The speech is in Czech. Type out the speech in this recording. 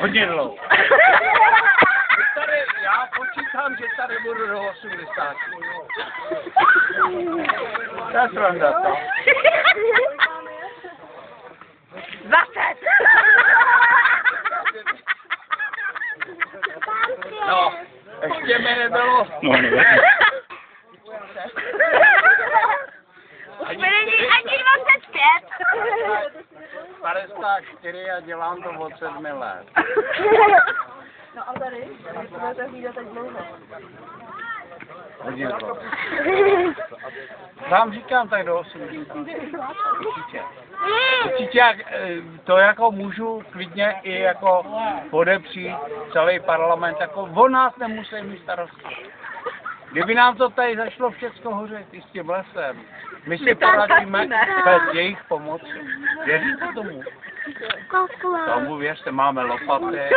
Hodně dlouho. Tady, já počítám, že tady budu do 80. To je sranda, to. 20! No, ještě mi nebylo. No, nevím. Už mi není ani 25. 54 a dělám to od 7 let. No a tady? Tady budete hlídat teď dlouho. Hodně dlouho. Vám říkám tak do 80. Určitě. Určitě to jako můžu klidně i jako podepřít celý parlament, jako o nás nemusí mít starosti. Kdyby nám to tady zašlo všechno hořet i s tím lesem, my si poradíme bez jejich pomoci. Věříte tomu? Tomu věřte, máme lopaty.